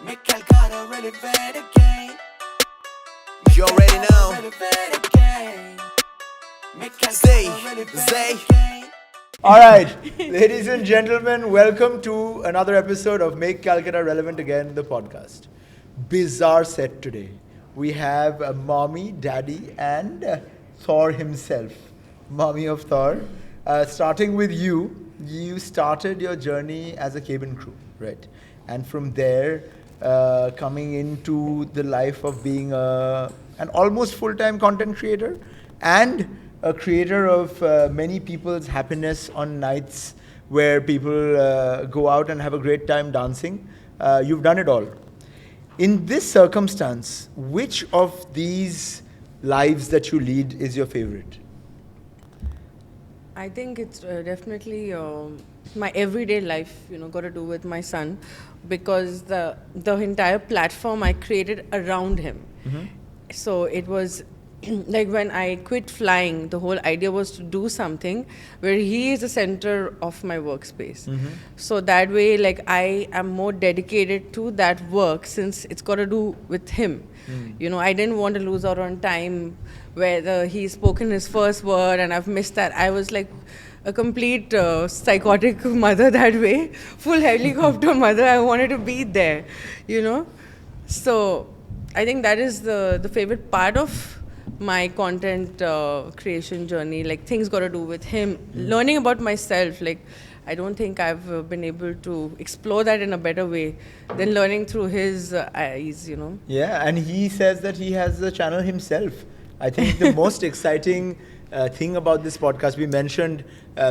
Make Calcutta relevant again. You already know. Relevant again. Make Zay, Calcutta relevant Zay. again. All right, ladies and gentlemen, welcome to another episode of Make Calcutta Relevant Again, the podcast. Bizarre set today. We have a mommy, daddy, and Thor himself. Mommy of Thor. Starting with you, you started your journey as a cabin crew, right? And from there, coming into the life of being an almost full-time content creator and a creator of many people's happiness on nights where people go out and have a great time dancing. You've done it all. In this circumstance, which of these lives that you lead is your favorite? I think it's definitely my everyday life, got to do with my son, because the entire platform I created around him. Mm-hmm. So it was like when I quit flying, the whole idea was to do something where he is the center of my workspace. Mm-hmm. So that way, like, I am more dedicated to that work since it's got to do with him. I didn't want to lose out on time where he's spoken his first word and I've missed that. I was like a complete psychotic mother that way, full helicopter mother. I wanted to be there, So I think that is the favorite part of my content creation journey. Like, things got to do with him, learning about myself. Like, I don't think I've been able to explore that in a better way than learning through his eyes, Yeah, and he says that he has a channel himself. I think the most exciting thing about this podcast, we mentioned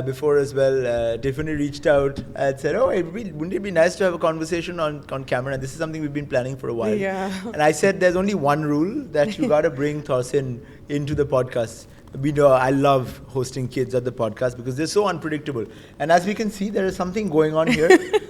before as well, Tiffany reached out and said, wouldn't it be nice to have a conversation on camera? And this is something we've been planning for a while. Yeah. And I said, there's only one rule, that you got to bring Thorsin into the podcast. We know I love hosting kids at the podcast because they're so unpredictable. And as we can see, there is something going on here.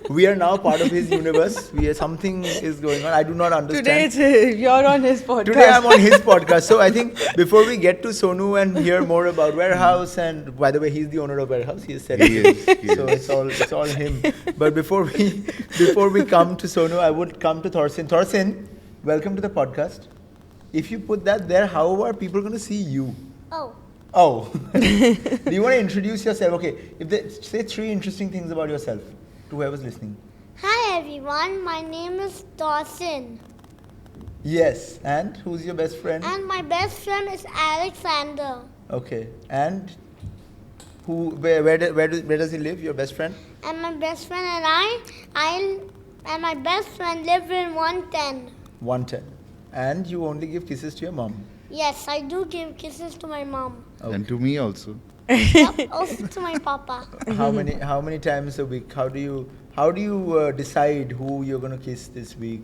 We are now part of his universe. Something is going on. I do not understand. Today you're on his podcast. Today I'm on his podcast. So I think before we get to Sonu and hear more about Warehouse, and by the way, he's the owner of Warehouse. He has said it. So it's all him. But before we come to Sonu, I would come to Thorsin. Thorsin, welcome to the podcast. If you put that there, how are people going to see you? Oh. Do you want to introduce yourself? Okay. Say 3 interesting things about yourself to whoever's listening. Hi everyone, my name is Dawson. Yes. And who's your best friend? And my best friend is Alexander. Okay. And where does he live, your best friend? And my best friend and my best friend live in 110. 110. And you only give kisses to your mom? Yes, I do give kisses to my mom. Okay. And to me also. Yep, also to my papa. How many times a week? How do you decide who you're going to kiss this week?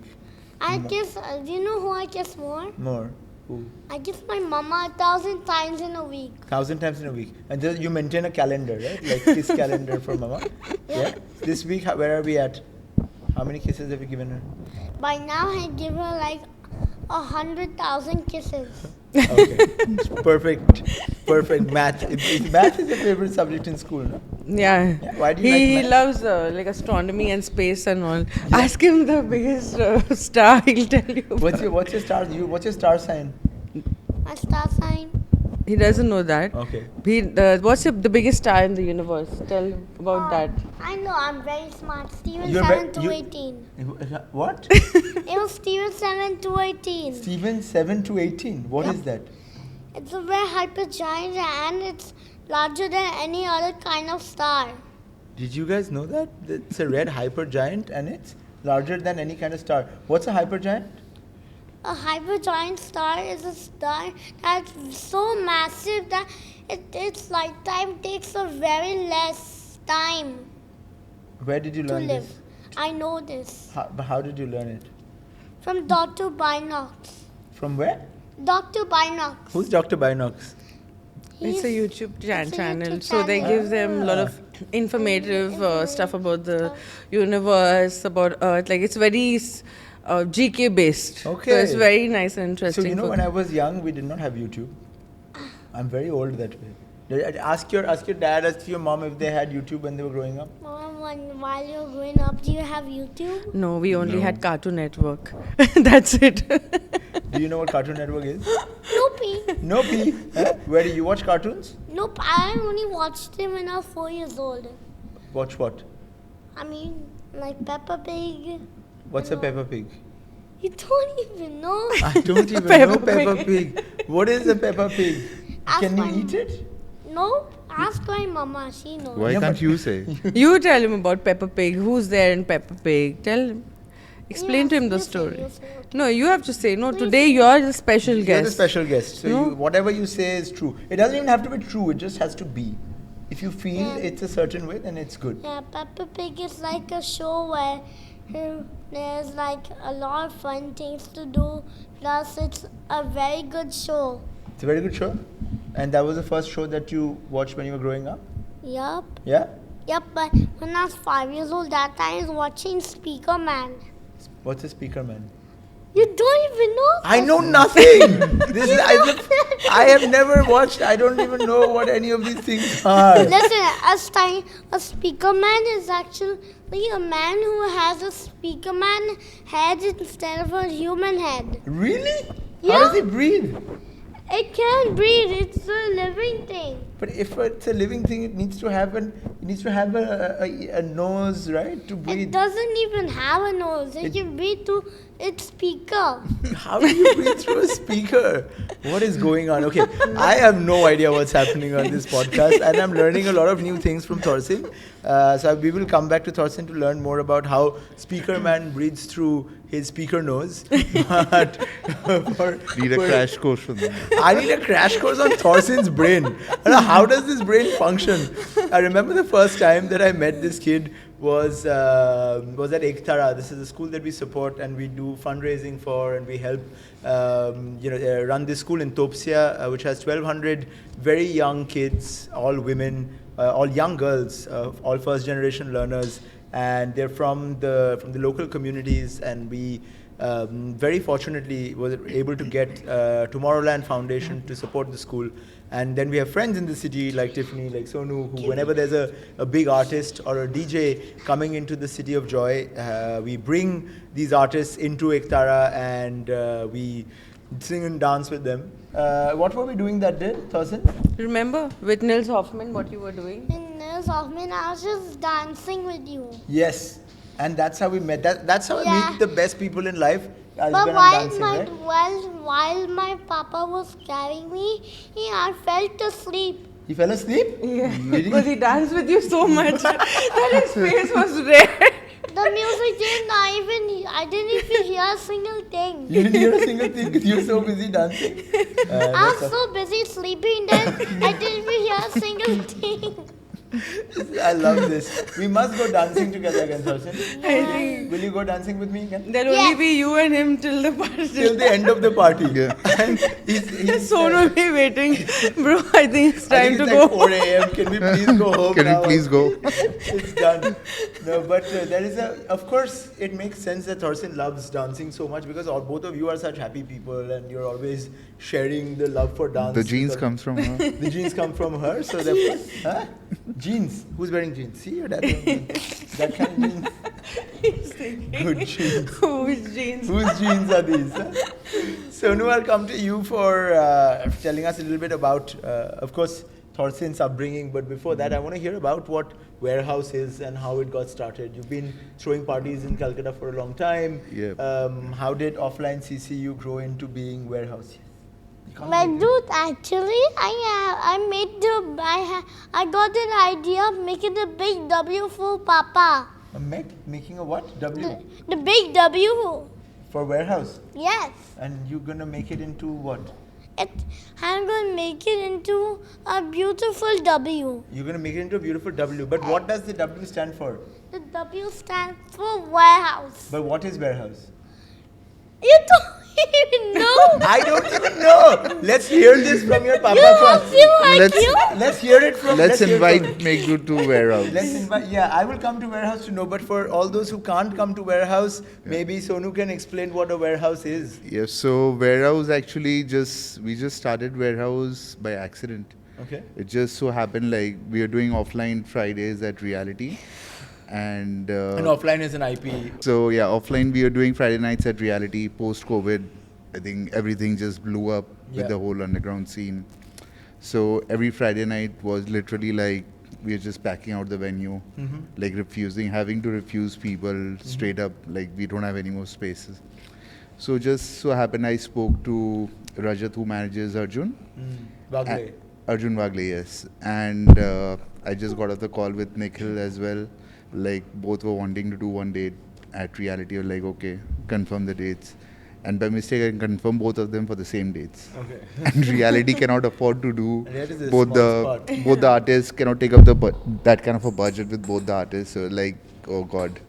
I kiss, do you know who I kiss more? More? Who? I kiss my mama 1,000 times in a week. 1,000 times in a week. And you maintain a calendar, right? Like kiss calendar for mama? Yeah. This week, where are we at? How many kisses have you given her? By now I give her like 100,000 kisses. Okay. Perfect. Math. Math is your favorite subject in school, no? Yeah. Why do you He like math? loves like astronomy and space and all. Ask him the biggest star, he'll tell you. What's your star? What's your star sign? My star sign. He doesn't know that. Okay. What's the biggest star in the universe? Tell him about that. I know, I'm very smart. Steven You're 7 to 18. What? It was Steven 7 to 18. Steven 7 to 18. What is that? It's a very hypergiant and it's larger than any other kind of star. Did you guys know that? It's a red hypergiant and it's larger than any kind of star. What's a hypergiant? A hypergiant star is a star that's so massive that its lifetime takes a very less time Where did you to learn live. this? I know this. How did you learn it? From Dr. Binox. From where? Dr. Binox. Who's Dr. Binox? It's a YouTube it's a channel. YouTube So they channel. give them a lot of informative stuff about the universe, about Earth. Like, it's very GK based. Okay. So it's very nice and interesting. So when I was young, we did not have YouTube. I'm very old that way. Ask your dad, ask your mom if they had YouTube when they were growing up. Mom, while you're growing up, do you have YouTube? No, we only No. had Cartoon Network. That's it. Do you know what Cartoon Network is? Nope. No P. Huh? Where do you watch cartoons? Nope. I only watched them when I was 4 years old. Watch what? I mean, like Peppa Pig. What's a Peppa Pig? You don't even know. I don't even know Peppa Peppa Pig. What is a Peppa Pig? Ask Can my you eat it? Nope. Ask my mama. She knows. Why Yeah, can't but- you say? You tell him about Peppa Pig. Who's there in Peppa Pig? Tell him. Explain to him the You say, story. you say, okay. No, you have to say. No, today you're the special You're guest. the special guest. So No. whatever you say is true. It doesn't even have to be true. It just has to be. If you feel Yeah. it's a certain way, then it's good. Yeah, Peppa Pig is like a show where there's like a lot of fun things to do. Plus, it's a very good show. It's a very good show. And that was the first show that you watched when you were growing up? Yup. Yeah? Yep, but when I was 5 years old, that time I was watching Speaker Man. What's a speaker man? You don't even know? I know nothing. This is I have never watched. I don't even know what any of these things are. Listen, a speaker man is actually a man who has a speaker man head instead of a human head. Really? How Yeah. does it breathe? It can breathe. It's a living thing. But if it's a living thing, it needs to have a nose, right, to It breathe. doesn't even have a nose. It can breathe through its speaker. How do you breathe through a speaker? What is going on? Okay, I have no idea what's happening on this podcast, and I'm learning a lot of new things from Thorsin. So we will come back to Thorsin to learn more about how Speaker Man breathes through his speaker nose. But Need a crash course from them. I need a crash course on Thorsin's brain. I don't know, how does this brain function? I remember the first time that I met this kid was at Ektara. This is a school that we support and we do fundraising for, and we help run this school in Topsia, which has 1,200 very young kids, all women, all young girls, all first generation learners, and they're from the local communities, and we very fortunately were able to get Tomorrowland Foundation to support the school. And then we have friends in the city like Tiffany, like Sonu, who whenever there's a big artist or a DJ coming into the city of joy, we bring these artists into Ektara and we sing and dance with them. What were we doing that day, Thorsin? Remember with Nils Hoffman what you were doing? And Nils Hoffman, I was just dancing with you. Yes. And that's how we met. That's how I Yeah. meet the best people in life. As But when I'm dancing, right? while my papa was carrying me, I felt asleep. He fell asleep? Yeah. Did he? Because he danced with you so much that his face was red. The music I didn't even hear a single thing. You didn't hear a single thing because you were so busy dancing. I was so busy sleeping that I didn't even hear a single thing. I love this. We must go dancing together again, Thorsin. I think Will you go dancing with me again? there'll only be you and him till the party. Till the end of the party. Yeah. And he's Sonu will be waiting. Bro, I think it's I time think to it's go. like 4 a.m. Can we please go home Can now? we please go? It's done. No, but there is of course, it makes sense that Thorsin loves dancing so much because both of you are such happy people and you're always sharing the love for dance. The genes because- comes from her. The genes come from her, so therefore, huh? Jeans. Who's wearing jeans? See your dad wearing jeans. That kind of jeans. He's thinking, Good jeans. whose jeans? Whose jeans are these? Huh? Sonu, I'll come to you for telling us a little bit about, of course, Thorsin's upbringing. But before that, I want to hear about what Warehouse is and how it got started. You've been throwing parties in Calcutta for a long time. Yep. How did OfflineCCU grow into being Warehouse? But dude, actually, I got an idea of making the big W for Papa. Making a what? W? The big W. For Warehouse. Yes. And you're going to make it into what? I'm going to make it into a beautiful W. You're going to make it into a beautiful W. But what does the W stand for? The W stands for warehouse. But what is Warehouse? You don't even know. I don't even know. Let's hear this from your Papa You first. have zero IQ. Let's hear it from. Let's hear it invite from- Megdu to warehouse. Let's invite. Yeah, I will come to Warehouse to know. But for all those who can't come to Warehouse, maybe Sonu can explain what a warehouse is. Yes, so warehouse actually we just started warehouse by accident. Okay. It just so happened like we are doing offline Fridays at Reality, and And offline is an IP. so yeah, offline we are doing Friday nights at Reality. Post COVID, I think everything just blew up Yeah. with the whole underground scene. So every Friday night was literally like we are just packing out the venue, like having to refuse people straight up, like we don't have any more spaces. So just so happened I spoke to Rajat, who manages Arjun. Bagle. Arjun Wagle, yes. And I just got off the call with Nikhil as well. Like both were wanting to do one date at Reality. Or like, okay, confirm the dates. And by mistake, I confirmed both of them for the same dates. Okay. And Reality cannot afford to do And that is a both small the spot. both the artists cannot take up that kind of a budget with both the artists. So like, oh god,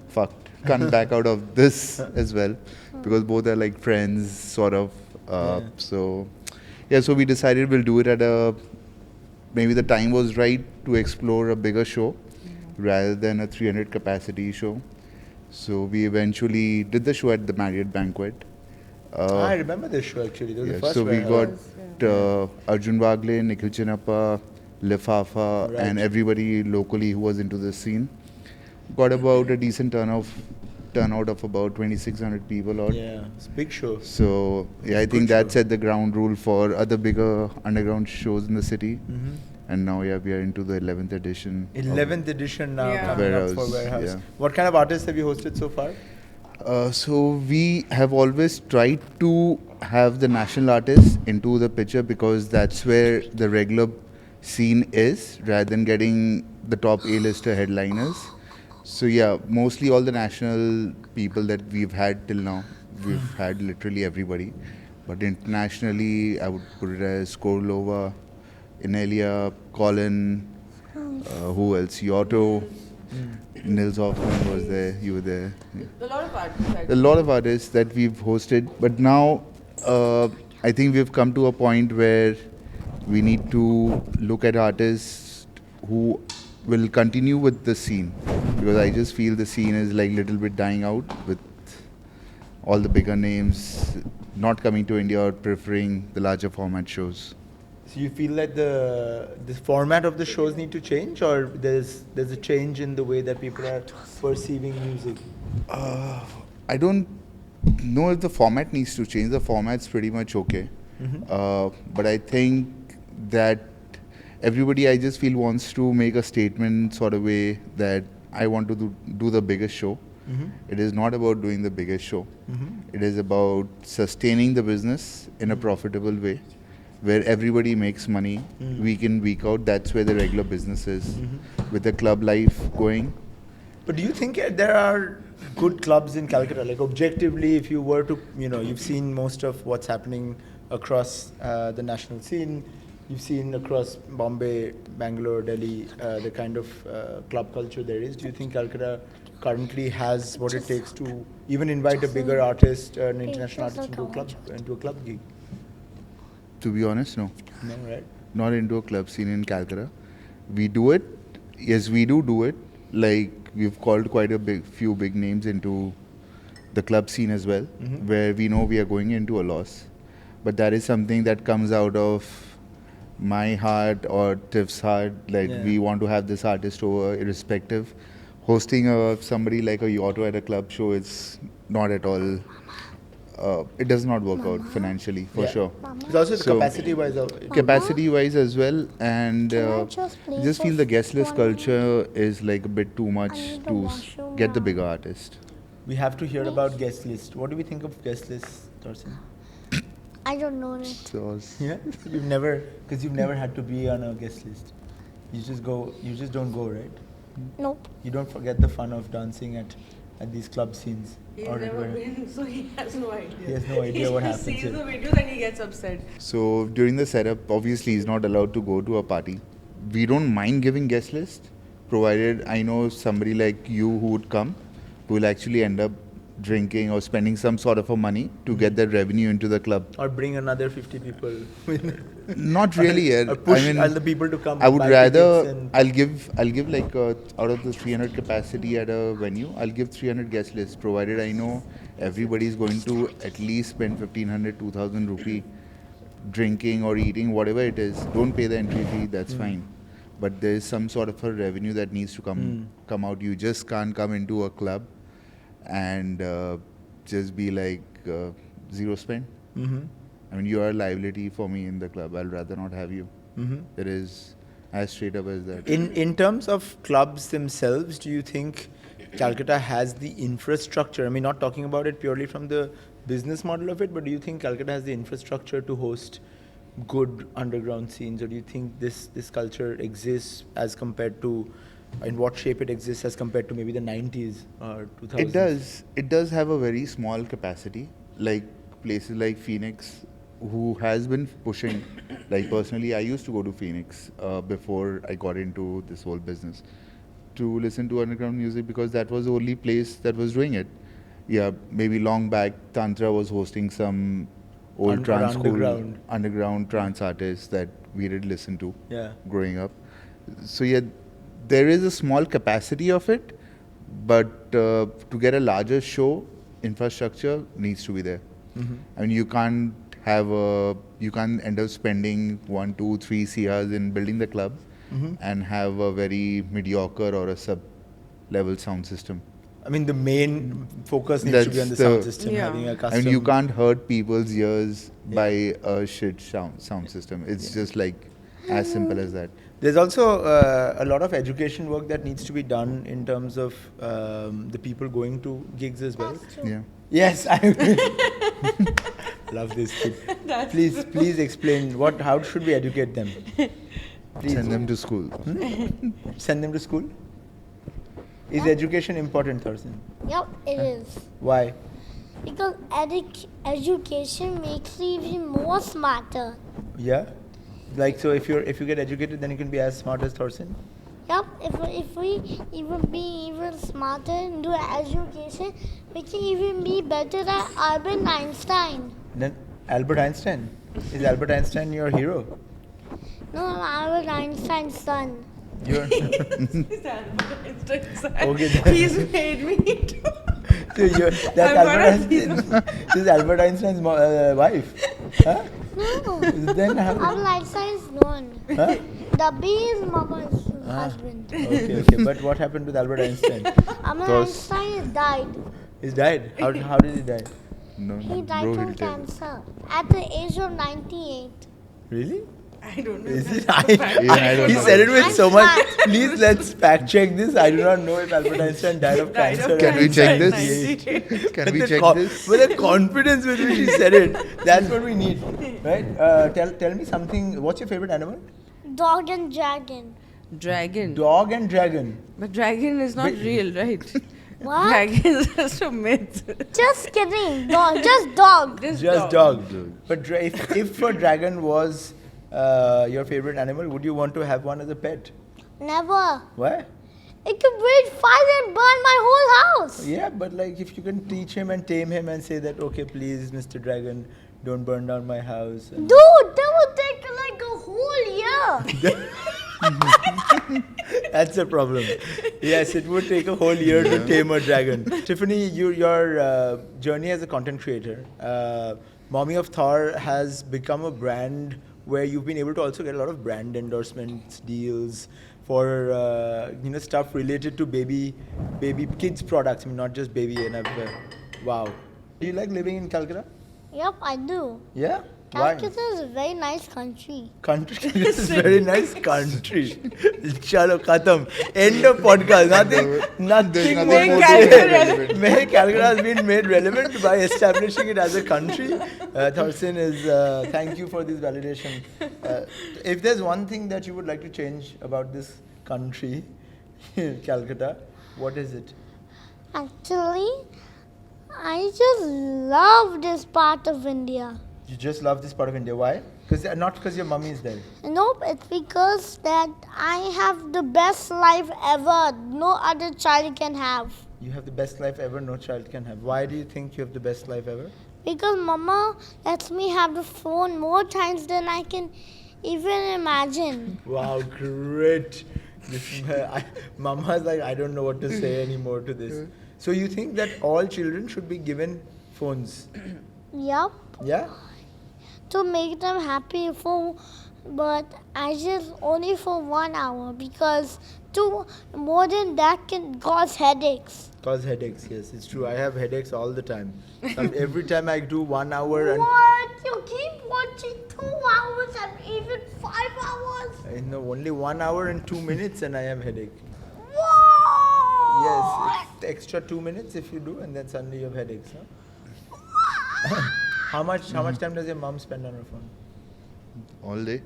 fucked. Can't back out of this as well because both are like friends, sort of. Yeah. So yeah, so we decided we'll do it at maybe the time was right to explore a bigger show rather than a 300 capacity show. So we eventually did the show at the Marriott Banquet. I remember this show actually. That was the Yeah, first so we one I got heard. Arjun Wagle, Nikhil Chinappa, Lifafa, Right. and everybody locally who was into the scene. Got about a decent turnout of about 2,600 people odd. Yeah, it's a big show. So yeah, I Good think that show. set the ground rule for other bigger underground shows in the city. And now yeah, we are into the 11th edition. of- 11th edition now Yeah. coming up for Warehouse, Warehouse. yeah. What kind of artists have you hosted so far? So we have always tried to have the national artists into the picture because that's where the regular scene is, rather than getting the top A-lister headliners. So yeah, mostly all the national people that we've had till now, we've had literally everybody. But internationally, I would put it as Korlova, Inelia, Colin, who else? Yotto, Nils Hoffman was there, you were there. Yeah. A lot of artists. A lot of artists that we've hosted, but now I think we've come to a point where we need to look at artists who will continue with the scene, because I just feel the scene is like little bit dying out with all the bigger names not coming to India or preferring the larger format shows. So you feel like the format of the shows need to change, or there's a change in the way that people are perceiving music? I don't know if the format needs to change. The format's pretty much okay. But I think that everybody, I just feel, wants to make a statement sort of way that I want to do the biggest show. It is not about doing the biggest show. It is about sustaining the business in a profitable way, where everybody makes money week in, week out. That's where the regular business is, with the club life going. But do you think there are good clubs in Calcutta? Like objectively, if you were to, you've seen most of what's happening across the national scene. You've seen across Bombay, Bangalore, Delhi, the kind of club culture there is. Do you think Calcutta currently has what it takes to even invite a bigger artist, an international artist into a club gig? To be honest, no. No, right? Not into a club scene in Calcutta. We do it. Yes, we do it. Like we've called quite a few big names into the club scene as well, where we know we are going into a loss. But that is something that comes out of my heart or Tiff's heart. Like we want to have this artist over, irrespective. Hosting somebody like a Yotto at a club show is not at all. It does not work out financially for sure. It's also So- capacity-wise. Capacity-wise as well, and Can I just play just feel for the guest list 1 culture is like a bit too much need the to washroom get the now. bigger artist. We have to hear about guest list. What do we think of guest lists, Torsin? I don't know it. So Yeah, you've never had to be on a guest list. You just don't go, right? Nope. You don't forget the fun of dancing at these club scenes. He's or never where- been, so he has no idea. He has no idea what happens He sees here. the videos and he gets upset. So during the setup, obviously he's not allowed to go to a party. We don't mind giving guest list, provided I know somebody like you who would come, who will actually end up drinking or spending some sort of a money to get that revenue into the club. Or bring another 50 people. Not really. Or push I mean, other people to come. I would buy rather tickets and- I'll give like out of the 300 capacity at a venue, I'll give 300 guest lists, provided I know everybody is going to at least spend 1,500, 2,000 rupee drinking or eating, whatever it is, don't pay the entry fee, that's fine. But there is some sort of a revenue that needs to come out. You just can't come into a club and just be like zero spend. I mean, you are a liability for me in the club. I'll rather not have you. It is as straight up as that. In terms of clubs themselves, do you think Calcutta has the infrastructure? I mean, not talking about it purely from the business model of it, but do you think Calcutta has the infrastructure to host good underground scenes, or do you think this culture exists as compared to, in what shape it exists as compared to maybe the 90s or 2000s? It does have a very small capacity, like places like Phoenix, who has been pushing. Like personally, I used to go to Phoenix before I got into this whole business to listen to underground music, because that was the only place that was doing it. Yeah, maybe long back, Tantra was hosting some old trance school, underground trance artists that we did listen to growing up. So yeah, there is a small capacity of it, but to get a larger show, infrastructure needs to be there. I mean, you can't end up spending 1, 2, 3 CRs in building the club and have a very mediocre or a sub-level sound system. I mean, the main focus needs to be on the sound system, having a custom. I mean, you can't hurt people's ears by a shit sound system. It's just like as simple as that. There's also a lot of education work that needs to be done in terms of the people going to gigs as well. That's true. Yeah. Yes, I agree. Love this kid. Please explain how should we educate them? Please. Send them to school. Send them to school? Is education important, Tharsin? Yep, it is. Why? Because education makes you even more smarter. Yeah? Like, so if you get educated, then you can be as smart as Tharsin? Yep, if we even be even smarter and do education, we can even be better than Albert Einstein. Then Albert Einstein? Is Albert Einstein your hero? No, I'm Albert Einstein's son. You're Okay, he's made me do. So this is Albert Einstein's wife? Huh? No, Then how? Albert Einstein's non. Huh? The B is Mama's husband. Okay. But what happened with Albert Einstein? Albert Einstein died. He's died? How did he die? No, He died bro, from he'll tell you. cancer at the age of 98. Really? I don't know. Is it? I don't He know. said it with I'm so much. smart. Please let's fact check this. I do not know if Albert Einstein died of cancer. Can we check this? 98. Can we With the check this? With the confidence with which he said it, that's what we need, right? Tell me something. What's your favorite animal? Dog and dragon. Dragon. Dog and dragon. But dragon is not Wait. real, right? What? Dragon is just a myth. Just kidding. Dog. Just dog. Just dog. But if a dragon was your favorite animal, would you want to have one as a pet? Never. Why? It could breathe fire and burn my whole house. Yeah, but like if you can teach him and tame him and say that, okay, please, Mr. Dragon, don't burn down my house. Dude, that would take like a whole year. That's a problem. Yes, it would take a whole year to tame a dragon. Tiffany, your journey as a content creator, Mommy of Thor has become a brand where you've been able to also get a lot of brand endorsements, deals for stuff related to baby kids products. I mean, not just baby. And wow. Do you like living in Calcutta? Yep, I do. Yeah. Why? Calcutta is a very nice country. Country. This is very nice country. Chalo, khatam. End of podcast. Nothing more Make to Calcutta say. relevant. Calcutta has been made relevant by establishing it as a country. Tharsin is, thank you for this validation. If there's one thing that you would like to change about this country, Calcutta, what is it? Actually, I just love this part of India. You just love this part of India. Why? Not because your mummy is there. Nope, it's because that I have the best life ever. No other child can have. You have the best life ever, no child can have. Why do you think you have the best life ever? Because Mama lets me have the phone more times than I can even imagine. Wow, great. Mama's like, I don't know what to say anymore to this. So you think that all children should be given phones? Yup. Yeah? to make them happy but I just only for 1 hour because more than that can cause headaches. Cause headaches, yes, it's true. I have headaches all the time. Every time I do 1 hour and What? You keep watching 2 hours and even 5 hours? I know only 1 hour and 2 minutes and I have headache. What? Yes, it's the extra 2 minutes if you do, and then suddenly you have headaches. Huh? How much time does your mom spend on her phone? All day.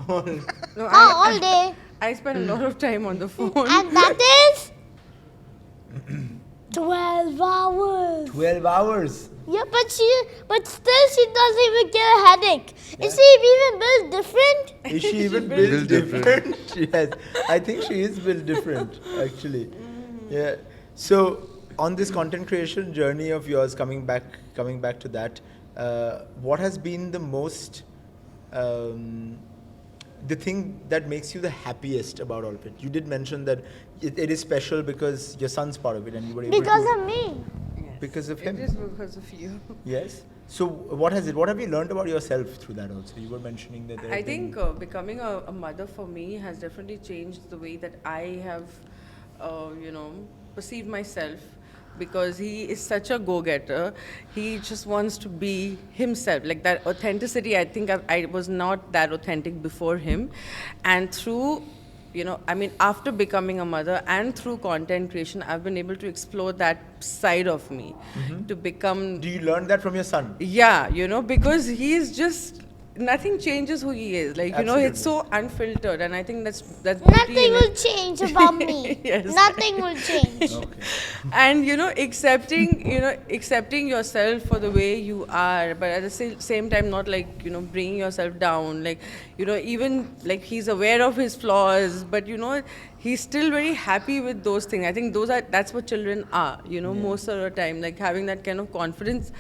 No, All day. I spend a lot of time on the phone. And that is 12 hours. 12 hours. Yeah, but still she doesn't even get a headache. Is she even built different? Is she even built Built different? Yes, I think she is built different, actually. Yeah. So, on this content creation journey of yours, coming back to that, what has been the most, the thing that makes you the happiest about all of it? You did mention that it is special because your son's part of it, and you were able Because to. of me. Yes. Because of him. It is because of you. Yes. So, what have you learned about yourself through that also? You were mentioning that. I think becoming a mother for me has definitely changed the way that I have, perceived myself. Because he is such a go-getter, he just wants to be himself. Like that authenticity, I think I was not that authentic before him, and through, after becoming a mother and through content creation, I've been able to explore that side of me, to become. Do you learn that from your son? Yeah, because he is just. Nothing changes who he is. Like, it's so unfiltered, and I think that's beauty Nothing in will it. change about me. Yes. Nothing will change. Okay. And accepting yourself for the way you are, but at the same time not like bringing yourself down, like even like he's aware of his flaws, but he's still very happy with those things. I think that's what children are, most of the time, like having that kind of confidence.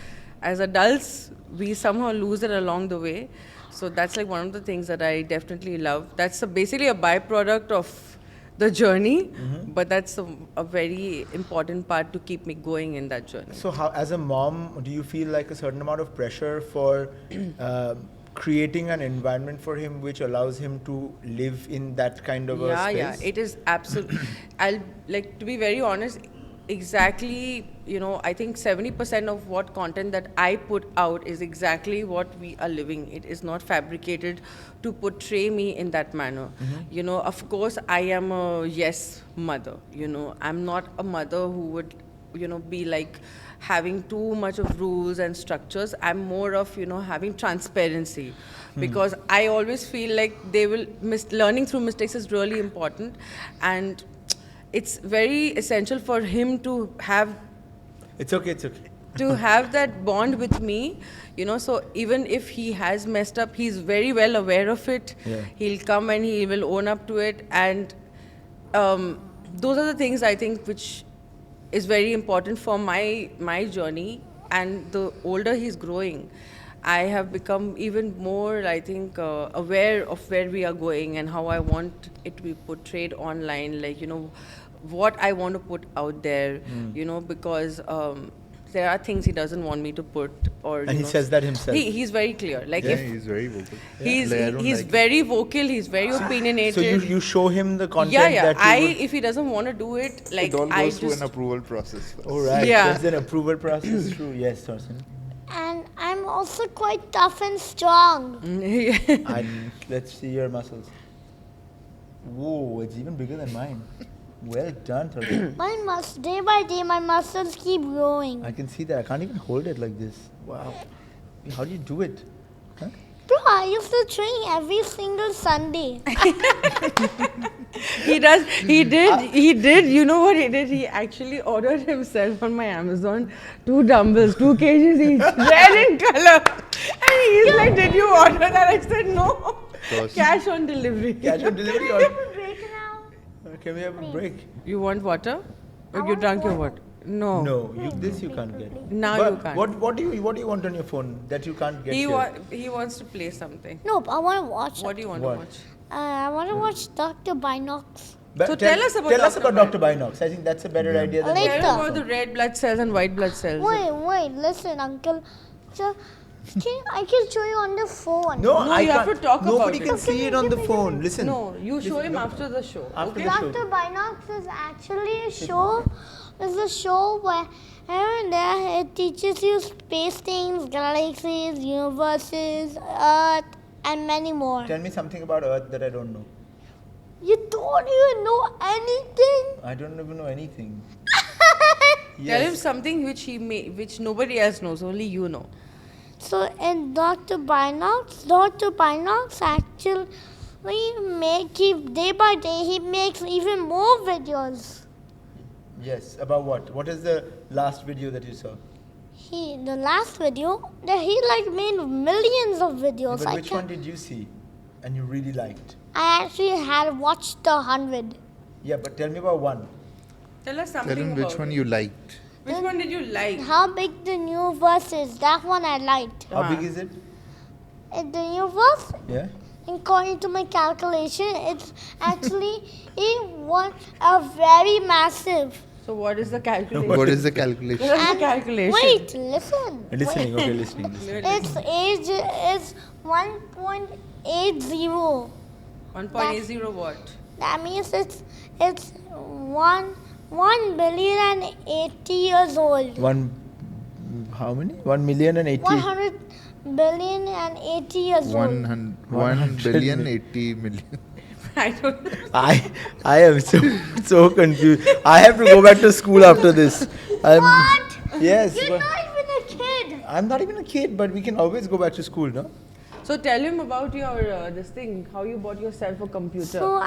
As adults, we somehow lose it along the way. So that's like one of the things that I definitely love. That's basically a byproduct of the journey, but that's a very important part to keep me going in that journey. So, how, as a mom, do you feel like a certain amount of pressure for creating an environment for him which allows him to live in that kind of a space? Yeah, it is absolutely. I'll like to be very honest. Exactly, I think 70% of what content that I put out is exactly what we are living. It is not fabricated to portray me in that manner. Of course, I am a yes mother. I'm not a mother who would, be like having too much of rules and structures. I'm more of, having transparency. Because I always feel like learning through mistakes is really important. And it's very essential for him to have. It's okay. To have that bond with me, so even if he has messed up, he's very well aware of it. Yeah. He'll come and he will own up to it. And those are the things I think which is very important for my journey. And the older he's growing, I have become even more, I think, aware of where we are going and how I want it to be portrayed online, like, what I want to put out there, because there are things he doesn't want me to put. And he says that himself. He's very clear. Like Yeah, if he's very vocal. he's Like, I don't he's like it. very vocal, he's very opinionated. So you show him the content yeah. that you would. If he doesn't want to do it, like It all I goes through just an approval process first. Oh, right. Yeah. There's an approval process. True. Yes, Thorsten. And I'm also quite tough and strong. And let's see your muscles. Whoa, it's even bigger than mine. Well done, Thorsten. Day by day, my muscles keep growing. I can see that. I can't even hold it like this. Wow. How do you do it? Huh? Bro, I used to train every single Sunday. He did. You know what he did? He actually ordered himself on my Amazon 2 dumbbells, 2 kgs each, red in color. And he's like, did you order that? I said, no. Course. Cash on delivery. Cash on delivery Can or we have a break now? can we have a break? You want water? I Or you want drank your water. water? No. No, this you can't get. Now But you can't. What do you want on your phone that you can't get here? He wants to play something. Nope, I want to watch What do it. you want What? to watch? I want to watch Dr. Binox. But So tell us about Dr. Dr. Binox. I think that's a better idea than Later. watching Tell the about the phone. red blood cells and white blood cells. Wait, listen, Uncle. So, Okay, I can show you on the phone. No, No, I you have can't. to talk Nobody about can it. see it on the phone. Listen. No, you show him no. after the show. After okay? the show. Dr. Binox is actually a show. It's a show where here and there it teaches you space things, galaxies, universes, Earth, and many more. Tell me something about Earth that I don't know. You don't even know anything. I don't even know anything. Tell him something which nobody else knows, only you know. So in Dr. Binox actually day by day he makes even more videos. Yes. About what? What is the last video that you saw? The last video that he like made millions of videos. But which one did you see and you really liked? I actually had watched 100. Yeah, but tell me about one. Tell us something Tell him about which one it. you liked. Which one did you like? How big the universe is? That one I liked. How big is it? The universe, Yeah. according to my calculation, it's actually a very massive. So what is the calculation? What is the calculation? What is the calculation? Wait, listen. Listening. Wait. Okay, listening. Its age is 1.80. 1.80 what? That means it's 1,080,000,000 years old. How many? 1,080,000. 100,080,000,000 years old. 1,080,000,000. I don't know. I am so confused. I have to go back to school after this. What? Yes. You're but not even a kid. I'm not even a kid, but we can always go back to school, no? So tell him about your this thing, how you bought yourself a computer. So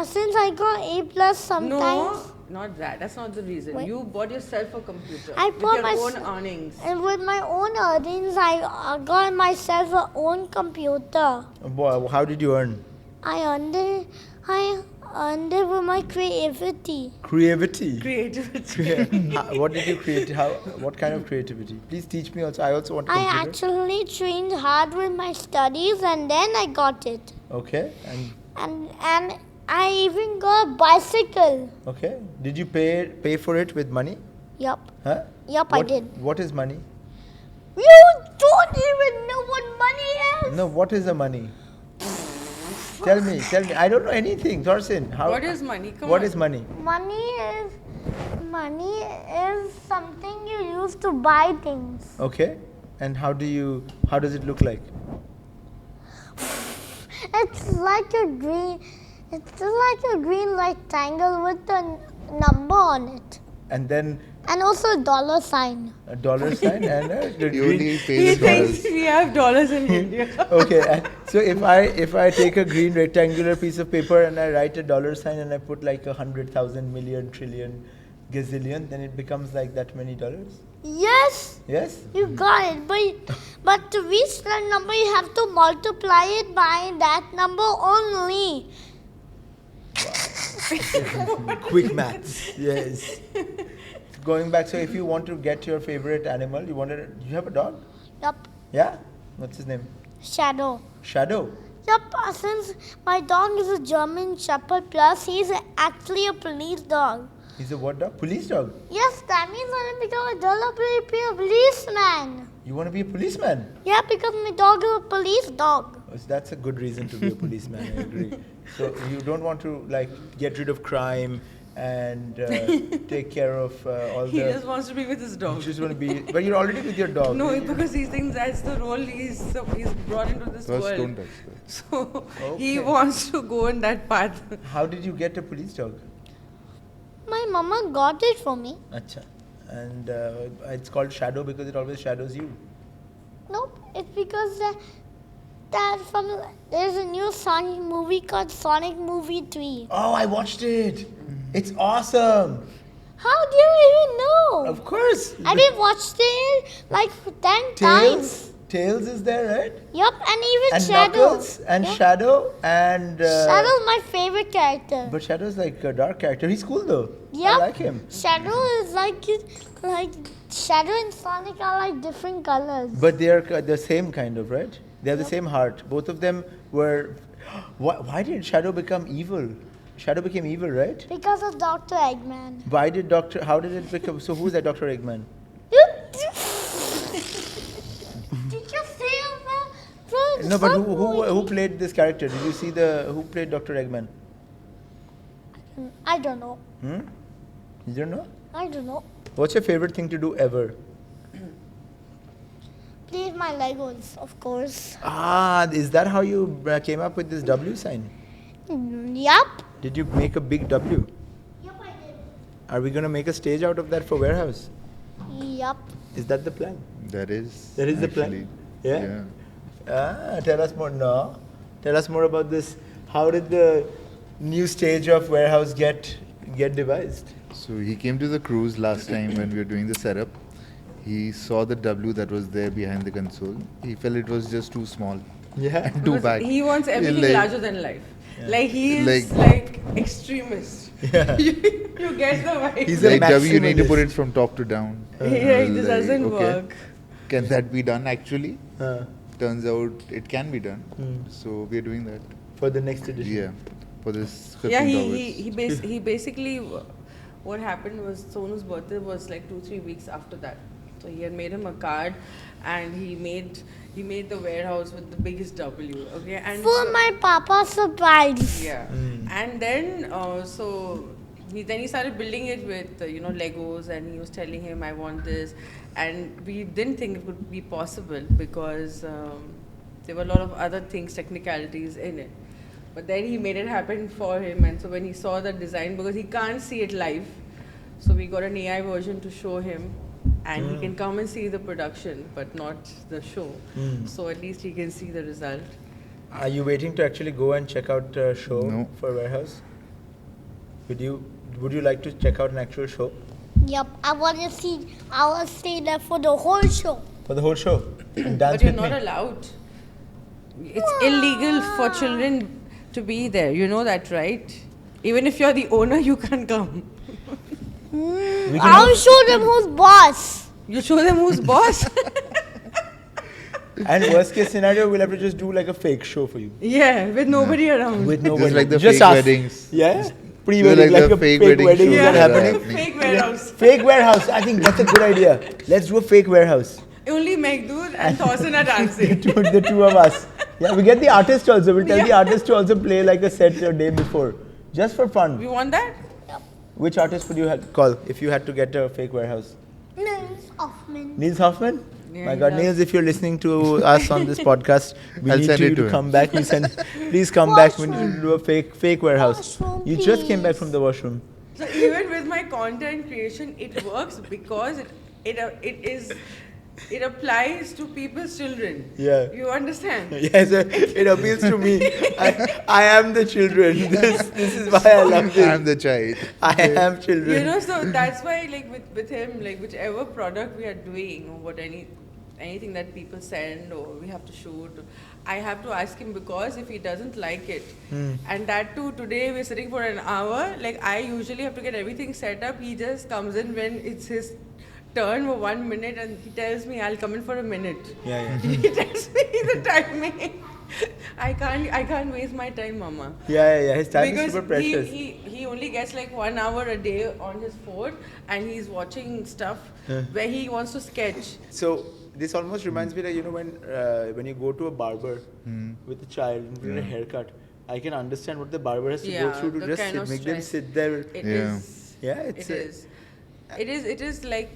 since I got A+ sometimes. No, not that. That's not the reason. Wait. You bought yourself a computer I with bought your own myself- earnings. And with my own earnings, I got myself a own computer. Boy, how did you earn? I earned it with my creativity. Creativity. Creativity. What did you create? What kind of creativity? Please teach me also. I also want I computer. actually trained hard with my studies, and then I got it. Okay. And I even got a bicycle. Okay. Did you pay for it with money? Yup. Huh? Yup, I did. What is money? You don't even know what money is. No, what is the money? Tell me. I don't know anything, Thorsin. What is money? Come What on. is money? Money is something you use to buy things. Okay. And how does it look like? It's like a green rectangle with a number on it. And then And also a dollar sign. a dollar sign and a You green. only He pay the thinks dollars. we have dollars in India. Okay. So if I take a green rectangular piece of paper and I write a dollar sign and I put like 100,000 million trillion gazillion, then it becomes like that many dollars. Yes, Yes. you got it. But to reach that number, you have to multiply it by that number only. Quick maths. Yes. Going back, so if you want to get your favorite animal, you have a dog? Yup. Yeah? What's his name? Shadow. Shadow. Yup. Since my dog is a German Shepherd Plus, he's actually a police dog. He's a what dog? Police dog. Yes, that means when I become a dog, I'll be a policeman. You want to be a policeman? Yeah, because my dog is a police dog. Oh, so that's a good reason to be a policeman, I agree. So you don't want to like get rid of crime and take care of all He the... just wants to be with his dog. You just want to be... But you're already with your dog. No, because he thinks that's the role he's brought into this First, world. don't touch that. So he Okay. wants to go in that path. How did you get a police dog? My mama got it for me. Acha. And it's called Shadow because it always shadows you. Nope, it's because there's a new Sonic movie called Sonic Movie 3. Oh, I watched it. It's awesome. How do you even know? Of course. I've been watched it like 10 times. Tails is there, right? Yup, and even And Shadow. Knuckles and Yup. Shadow and... Shadow's my favorite character. But Shadow's like a dark character. He's cool though. I Yup. like him. Shadow is like Shadow and Sonic are like different colors. But they are the same kind of, right? They have the same heart. Both of them were... Why did Shadow become evil? Shadow became evil, right? Because of Dr. Eggman. How did it become... So who's that Dr. Eggman? Did you No, but who played this character? Did you see who played Dr. Eggman? I don't know. You don't know? I don't know. What's your favorite thing to do ever? Play with my Legos, of course. Ah, is that how you came up with this W sign? Yup. Did you make a big W? Yup, I did. Are we going to make a stage out of that for warehouse? Yup. Is that the plan? That is. That is the plan? actually- Yeah? Tell us more. No. Tell us more about this. How did the new stage of warehouse get devised? So he came to the cruise last time when we were doing the setup. He saw the W that was there behind the console. He felt it was just too small, Yeah. too Because bad. he wants everything Like- larger than life. Like he is Like- like extremist. Yeah. You get the vibe. He's a Like W, you need to put maximalist. it from top to down. Yeah, it Like, doesn't okay. work. Can that be done actually? Uh, Turns out it can be done. Hmm. So we're doing that. for the next edition. Yeah. For this 15 Yeah, hours. he basically what happened was Sonu's birthday was like 2-3 weeks after that. So he had made him a card, and he made the warehouse with the biggest W. Okay, and For so- my Papa's surprise. Yeah, and then he started building it with Legos, and he was telling him I want this, and we didn't think it would be possible because there were a lot of other things, technicalities in it. But then he made it happen for him, and so when he saw the design, because he can't see it live, so we got an AI version to show him, and he can come and see the production, but not the show. So at least he can see the result. Are you waiting to actually go and check out a show No. for warehouse? Would you like to check out an actual show? Yup. I want to stay there for the whole show. For the whole show? And dance But you're with not me? allowed. It's illegal for children to be there. You know that, right? Even if you're the owner, you can't come. We can I'll show them who's boss. You show them who's boss. And worst case scenario, we'll have to just do like a fake show for you. Yeah, with nobody around. With nobody. like the just fake us. weddings. Yeah? Pre-wedding, like like, the a fake fake wedding wedding shows that that are happening. happening. Fake warehouse. Fake warehouse. I think that's a good idea. Let's do a fake warehouse. Only Megdood and Thorsten are dancing. The two of us. Yeah, we get the artist also. We'll tell the Yeah. artist to also play like a set a day before. Just for fun. We want that? Which artist would you call if you had to get a fake warehouse? Niels Hoffman. Niels Hoffman? Yeah, My he God, does. Niels, if you're listening to us on this podcast, we I'll need send you it to to him. come back. Please come back. We need Washroom. to do a fake warehouse. Washroom, You just came back please. from the washroom. So even with my content creation, it works because it applies to people's children. Yeah. You understand? Yes, it appeals to me. I am the children. This is why I love this. I'm the child. I am children. You know, so that's why, like with him, like whichever product we are doing or anything that people send or we have to shoot, I have to ask him because if he doesn't like it, and that too today we're sitting for an hour. Like I usually have to get everything set up. He just comes in when it's his turn for 1 minute, and he tells me I'll come in for a minute. Yeah. He tells me the timing. I can't waste my time, Mama. Yeah. His time Because is super precious. he only gets like 1 hour a day on his phone, and he's watching stuff where he wants to sketch. So this almost reminds me, like, when you go to a barber with a child and get a haircut, I can understand what the barber has to go through to the just kind of make them stress. sit there. It Yeah. is. Yeah, it's It is like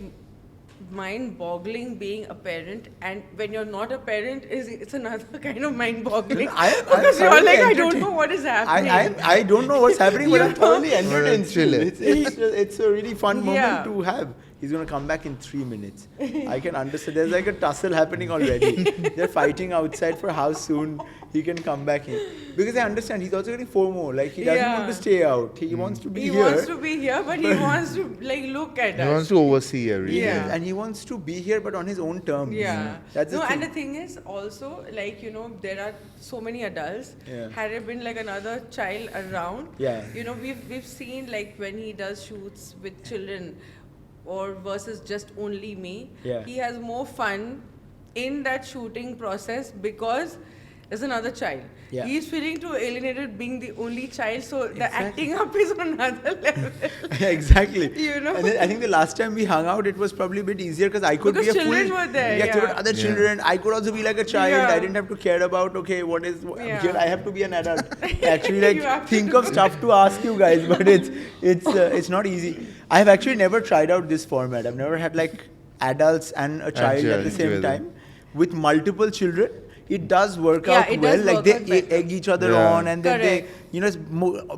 mind-boggling being a parent, and when you're not a parent, it's another kind of mind-boggling. Because you're like, I don't know what is happening. I don't know what's happening, but You I'm thoroughly know? entertained. Chill it. It's a really fun moment Yeah. to have. He's going to come back in 3 minutes. I can understand. There's like a tussle happening already. They're fighting outside for how soon he can come back in. Because I understand he's also getting FOMO. Like he doesn't want to Yeah. stay out. He wants to be He here. wants to be here, but he wants to like look at He us. wants to oversee everything. Yeah. And he wants to be here, but on his own terms. Yeah. That's the No, thing. and the thing is also, like, there are so many adults. Yeah. Had there been like another child around, Yeah. we've seen like when he does shoots with children or versus just only me, Yeah. he has more fun in that shooting process because there's another child. Yeah. He's feeling too alienated being the only child, so the acting up is on another level. Exactly. You know? And then I think the last time we hung out, it was probably a bit easier because I could Because be a full. children were there, Yeah, there were yeah. other children. I could also be like a child. Yeah. I didn't have to care about, okay, what is. Yeah. Here I have to be an adult. Actually, You like, have to think do of stuff to ask you guys, but it's not easy. I have actually never tried out this format. I've never had like adults and a child at the same together. time with multiple children. It does work Yeah, out it well. does Like work they out better. egg each other Yeah. on, and then Correct. it's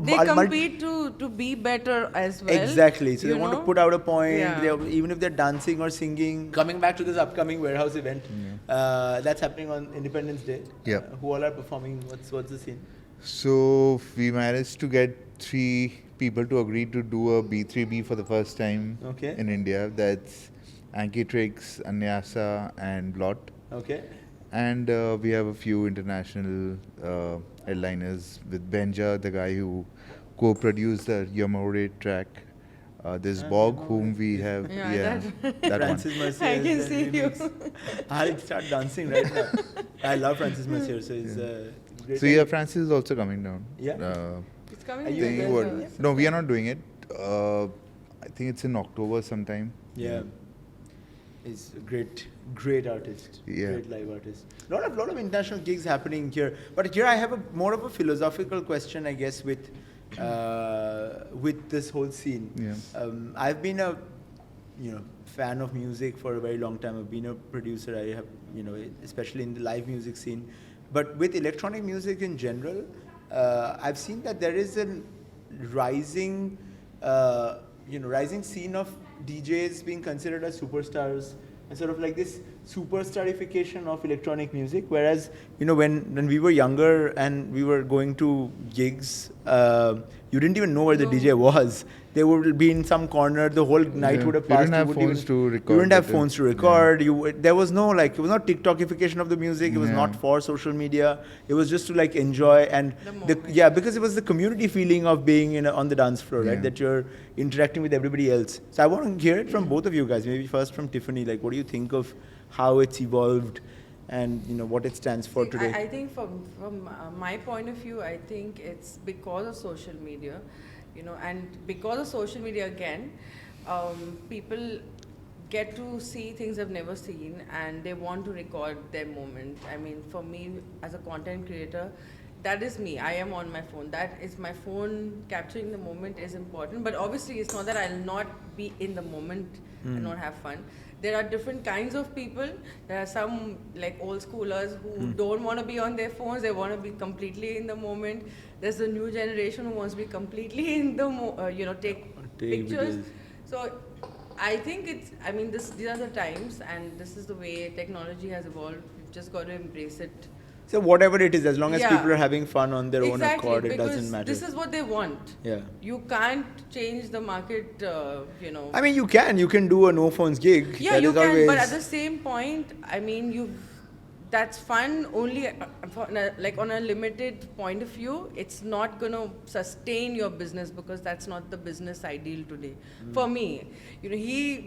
They compete to be better as well. Exactly. So they you want to know? put out a point. Yeah. Even if they're dancing or singing. Coming back to this upcoming warehouse event, that's happening on Independence Day. Yep. Who all are performing? What's the scene? So we managed to get 3 people to agree to do a B3B for the first time Okay. in India. That's Ankitrix, Anyasa, and Blot. Okay. And we have a few international headliners with Benja, the guy who co-produced the Yamore track. There's Bog, whom we have. Yeah, that one. Francis Mercier. I has can done see you. remix. I'll start dancing right now. I love Francis Mercier, so he's great. So yeah, Francis is also coming down. Yeah. It's coming Are in you Think guys December. are- what- No, we are not doing it. I think it's in October sometime. Yeah. He's a great artist. Yeah. Great live artist. Lot of international gigs happening here. But here I have more of a philosophical question, I guess, with this whole scene. Yeah. I've been a fan of music for a very long time. I've been a producer. I have especially in the live music scene. But with electronic music in general, I've seen that there is a rising scene of DJs being considered as superstars, and sort of like this superstarification of electronic music. Whereas, when we were younger and we were going to gigs, you didn't even know where the DJ was. They would be in some corner. The whole night Yeah. would have You passed. didn't have wouldn't phones to record You didn't have with phones it. to record. There was no it was not TikTokification of the music. It was Yeah. not for social media. It was just to like enjoy and The moment. because it was the community feeling of being on the dance floor, right? Yeah. That you're interacting with everybody else. So I want to hear it from both of you guys. Maybe first from Tiffany. Like, what do you think of how it's evolved, and what it stands for See, today? I think from my point of view, I think it's because of social media, and because of social media again, people get to see things they've never seen, and they want to record their moment. I mean, for me as a content creator, that is me. I am on my phone. That is my phone. Capturing the moment is important, but obviously it's not that I'll not be in the moment and not have fun. There are different kinds of people. There are some like old schoolers who don't want to be on their phones. They want to be completely in the moment. There's the new generation who wants to be completely in the take pictures. videos. So I think these are the times, and this is the way technology has evolved. We've just got to embrace it. So whatever it is, as long as Yeah. people are having fun on their own Exactly, accord, it because doesn't matter. this is what they want. Yeah. You can't change the market, I mean, you can do a no phones gig. Yeah, That you is can, always, but at the same point, I mean, that's fun only on a limited point of view. It's not going to sustain your business because that's not the business ideal today. For me,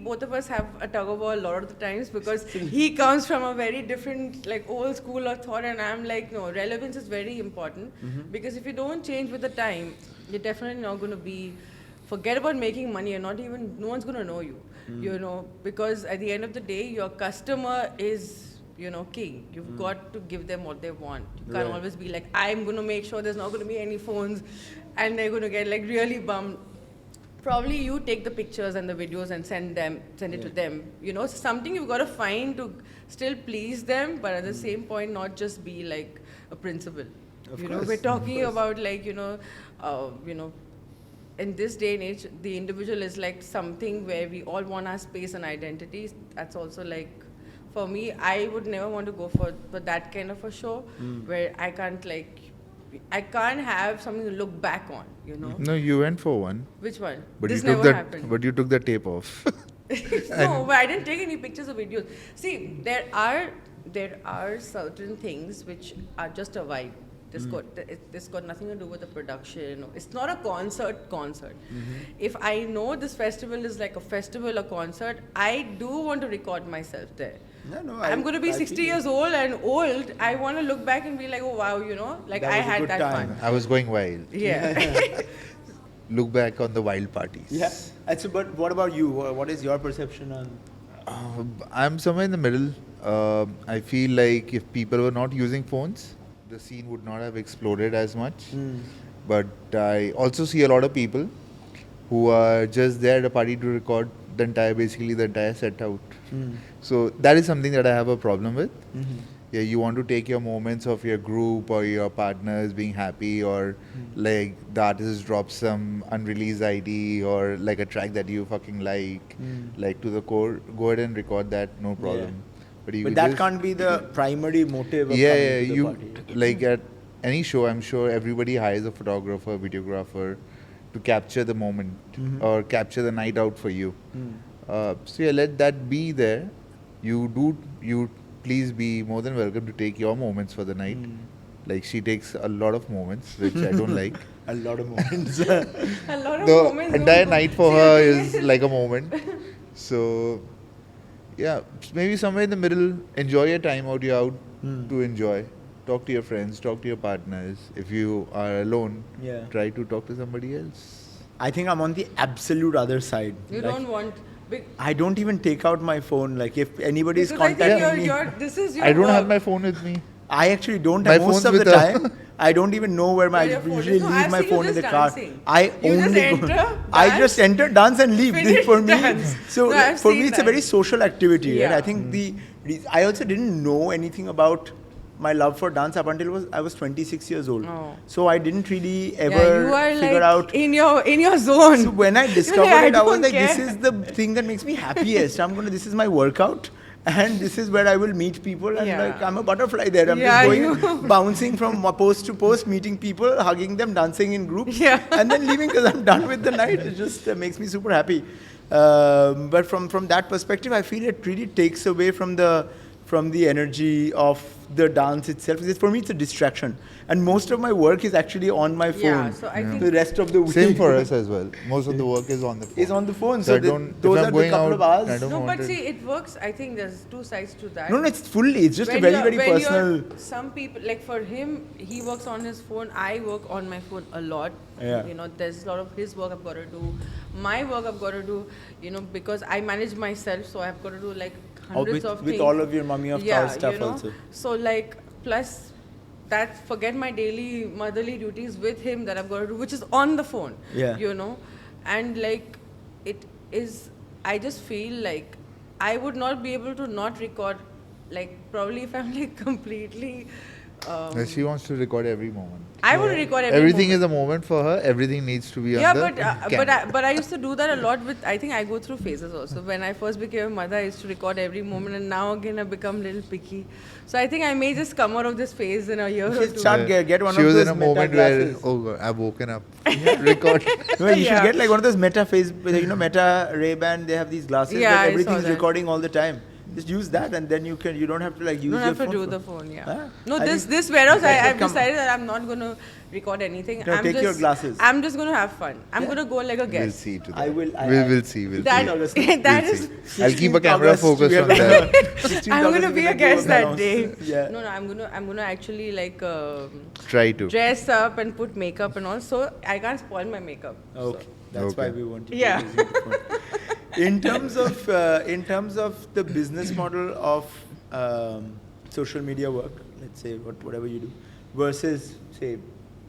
both of us have a tug of war a lot of the times because he comes from a very different, like old school of thought, and I'm like, no, relevance is very important because if you don't change with the time, you're definitely not going to be. Forget about making money, no one's going to know you, because at the end of the day, your customer is, king. You've got to give them what they want. You can't Right. always be like, I'm going to make sure there's not going to be any phones and they're going to get like really bummed. Probably you take the pictures and the videos and send it to them. Something you've got to find to still please them, but at the same point, not just be like a principal. Of We're talking course. about like, in this day and age, the individual is like something where we all want our space and identity. That's also like, for me, I would never want to go for that kind of a show where I can't have something to look back on, No, you went for one, Which one? but This you took never that. happened. But you took the tape off. No, but I didn't take any pictures or videos. See, there are certain things which are just a vibe. This got nothing to do with the production. It's not a concert. If I know this festival is like a festival, a concert, I do want to record myself there. No, I'm going to be 60 years old and old. I want to look back and be like, oh wow, like That I was a had good that time. fun. I was going wild. Yeah. Look back on the wild parties. Yeah. And so, but what about you? What is your perception on? I'm somewhere in the middle. I feel like if people were not using phones, the scene would not have exploded as much. But I also see a lot of people who are just there at a party to record basically the entire set out. So that is something that I have a problem with. Yeah, you want to take your moments of your group or your partners being happy, or like the artist drops some unreleased ID or like a track that you fucking like to the core, go ahead and record that, no problem. But that can't be the primary motive of yeah, coming to the you party. like at any show, I'm sure everybody hires a photographer, videographer to capture the moment or capture the night out for you. So yeah, let that be there. You please be more than welcome to take your moments for the night. Like she takes a lot of moments, which I don't like. A lot of moments. A lot of The moments. entire night for her is like a moment. So yeah, maybe somewhere in the middle, enjoy your time out. You're out to enjoy. Talk to your friends, talk to your partners. If you are alone, try to talk to somebody else. I think I'm on the absolute other side. You Like, don't want. I don't even take out my phone. Like if anybody is Because I think contacting me, this is your I don't work. have my phone with me. I actually don't. My And most phone's of the with her. time, I don't even know where Where your phone usually is. No, leave I've my seen you phone in just the car. dancing. I You just only enter, I dance, just enter, dance, and leave. finish, For me, dance. so No, I've for seen me, it's a that. very social activity. Right? Yeah. I think I also didn't know anything about my love for dance up until I was 26 years old. Oh. So I didn't really ever Yeah, you are figure like out. in your zone. So when I discovered I it, I was don't like, care. this is the thing that makes me happiest. This is my workout. And this is where I will meet people, and Yeah. like I'm a butterfly there. I'm Yeah, just going, bouncing from post to post, meeting people, hugging them, dancing in groups, Yeah. and then leaving because I'm done with the night. It just makes me super happy. But from that perspective, I feel it really takes away from the energy of the dance itself. For me, it's a distraction, and most of my work is actually on my phone. Yeah, so I think the rest of the week Same for us as well. Most of the work is on the phone. is on the phone. So So I don't. those if are I'm the going couple out, of hours. I don't no, want but it. see, it works. I think there's two sides to that. No, it's fully. It's just a When very, you're- very when personal. Some people, like for him, he works on his phone. I work on my phone a lot. Yeah. There's a lot of his work I've got to do. My work I've got to do. Because I manage myself, so I've got to do like hundreds of with things. all of your mummy of Yeah, Thar stuff also. So like plus that forget my daily motherly duties with him that I've got to do, which is on the phone. Yeah. And like it is. I just feel like I would not be able to not record. Like probably if I'm like completely. She wants to record every moment. I would record Everything moment. is a moment for her. Everything needs to be Yeah, on the camera. but I used to do that a lot with. I think I go through phases also. When I first became a mother, I used to record every moment, and now again I've become a little picky. So I think I may just come out of this phase in a year or two. Start get one She of was those in a meta moment where, glasses. oh God, I've woken up. Record. No, you should Yeah. get like one of those Meta Meta Ray-Ban. They have these glasses Yeah, where I saw everything's that. recording all the time. Just use that, and then you don't have to like use You don't your have to phone do for- the phone, yeah. Huh? No, I this think warehouse, that should I've come- decided that I'm not going to record anything. No, I'm take just, your glasses. I'm just going to have fun. I'm going to go like a We'll guest. see to that. I will- I- We'll see. We'll That, see. that We'll is. see. I'll keep a camera August, focused we on have that. 16th I'm going to August, be we're a gonna guest do that announce. day. Yeah. No, I'm gonna actually like Try to. dress up and put makeup and all. So I can't spoil my makeup. Okay, that's why Okay. we want you Yeah. to use your phone. In terms of the business model of social media work, let's say whatever you do, versus say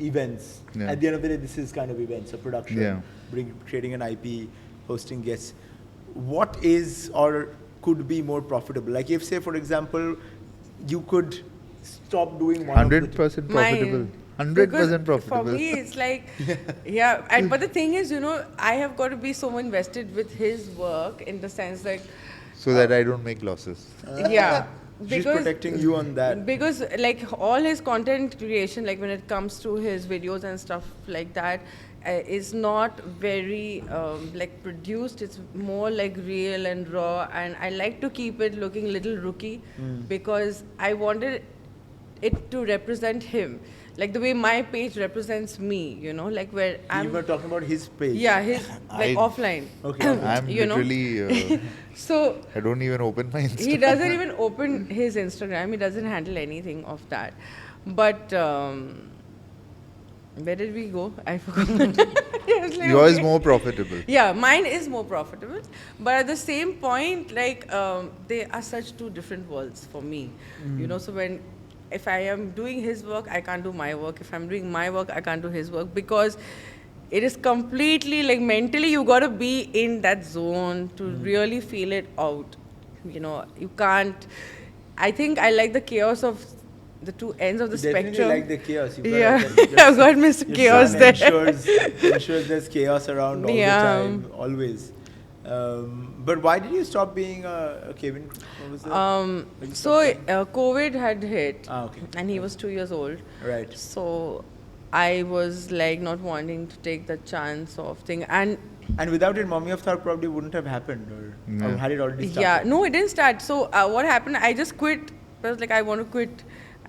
events. Yeah. At the end of the day, this is kind of events, a production, Yeah. creating an IP, hosting guests. What is or could be more profitable? Like if say for example, you could stop doing one of the 100% Mine. profitable. 100% Because profitable. For me, it's like, but the thing is, I have got to be so invested with his work in the sense like, So that I don't make losses. yeah. She's protecting you on that. Because like all his content creation, like when it comes to his videos and stuff like that, is not very like produced. It's more like real and raw, and I like to keep it looking little rookie because I wanted it to represent him. like the way my page represents me, you know, like where I'm. You were talking about his page. Yeah, his like offline. Okay. I'm You know? literally. So I don't even open my Instagram. he doesn't even open his Instagram. He doesn't handle anything of that. But where did we go? I forgot. I was like, Yours okay. more profitable. Yeah, mine is more profitable. But at the same point, like they are such two different worlds for me. You know, so if I am doing his work, I can't do my work. If I'm doing my work, I can't do his work, because it is completely like mentally you got to be in that zone to really feel it out. You know, you can't. I think I like the chaos of the two ends of the Definitely spectrum. like the chaos. You've got Yeah, like I've got Mr. your Chaos son there. ensures there's chaos around all the time, always. But why did you stop being a cabin crew? What was that? When you So stopped doing- COVID had hit, okay. and he was 2 years old. Right. So I was like not wanting to take the chance of thing, and And without it, Mommy of Thar probably wouldn't have happened, or had it already started? yeah, no, it didn't start. So what happened? I just quit. I was like, I want to quit.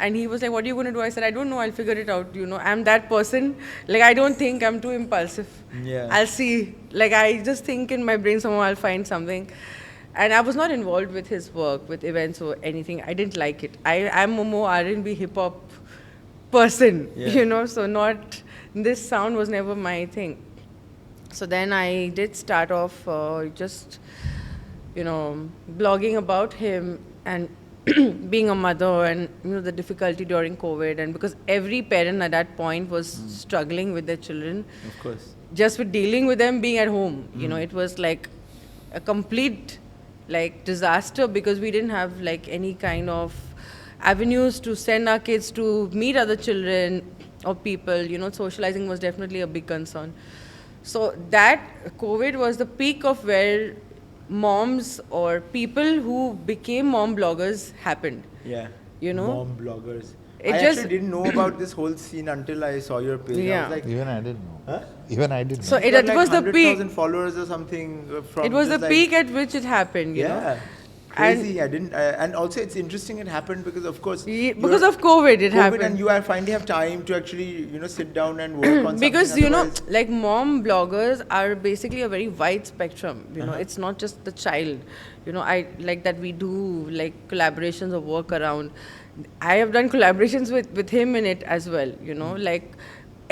And he was like, what are you going to do? I said, I don't know. I'll figure it out. You know, I'm that person. Like, I don't think, I'm too impulsive. Yeah. I'll see. Like, I just think in my brain somehow I'll find something. And I was not involved with his work, with events or anything. I didn't like it. I'm a more R&B hip hop person, Yeah. you know, so not, this sound was never my thing. So then I did start off just, you know, blogging about him and being a mother, and you know the difficulty during COVID, and because every parent at that point was struggling with their children, Of course. just with dealing with them being at home. You know, it was like a complete like disaster, because we didn't have like any kind of avenues to send our kids to meet other children or people. You know, socializing was definitely a big concern. So that COVID was the peak of where moms or people who became mom bloggers happened. Yeah. You know? Mom bloggers. It I just- actually didn't know about this whole scene until I saw your page. I Yeah. was like, Even I didn't know. huh? Even I didn't So know. You it got like was the peak. 100,000 followers or something from It was the just like- peak at which it happened, you know. Yeah. Crazy. I didn't. And also, it's interesting it happened because, of course, Because you're- of COVID, it happened. and you finally have time to actually, you know, sit down and work on Because something. you know, Otherwise- like mom bloggers are basically a very wide spectrum. You know, Uh-huh. it's not just the child. You know, I like that we do like collaborations or work around. I have done collaborations with him in it as well. You know, like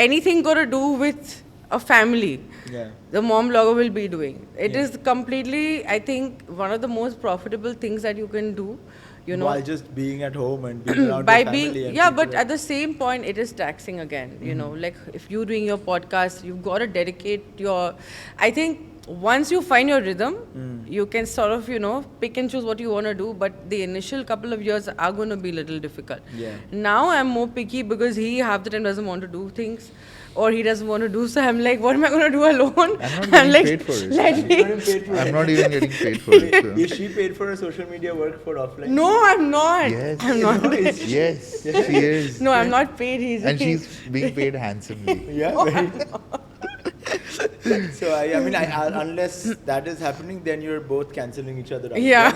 anything got to do with a family. Yeah. The mom blogger will be doing. It Yeah. is completely, I think, one of the most profitable things that you can do. You know, while just being at home and being around by your family being and yeah, people but that- at the same point it is taxing again. You know, like if you're doing your podcast, you've got to dedicate your, I think once you find your rhythm, you can sort of, you know, pick and choose what you want to do, but the initial couple of years are going to be a little difficult. Yeah. Now I'm more picky because he half the time doesn't want to do things, or he doesn't want to do, so I'm like, what am I going to do alone? I'm not getting like, paid for it. let You're me. not even paid for I'm it. not even getting paid for it. So. Is she paid for her social media work for offline? No, I'm not. Yes. I'm not. No, it's- Yes, she is. No, I'm not paid. And she's being paid handsomely. Yeah. Very. So I mean, unless that is happening, then you're both cancelling each other out. Yeah.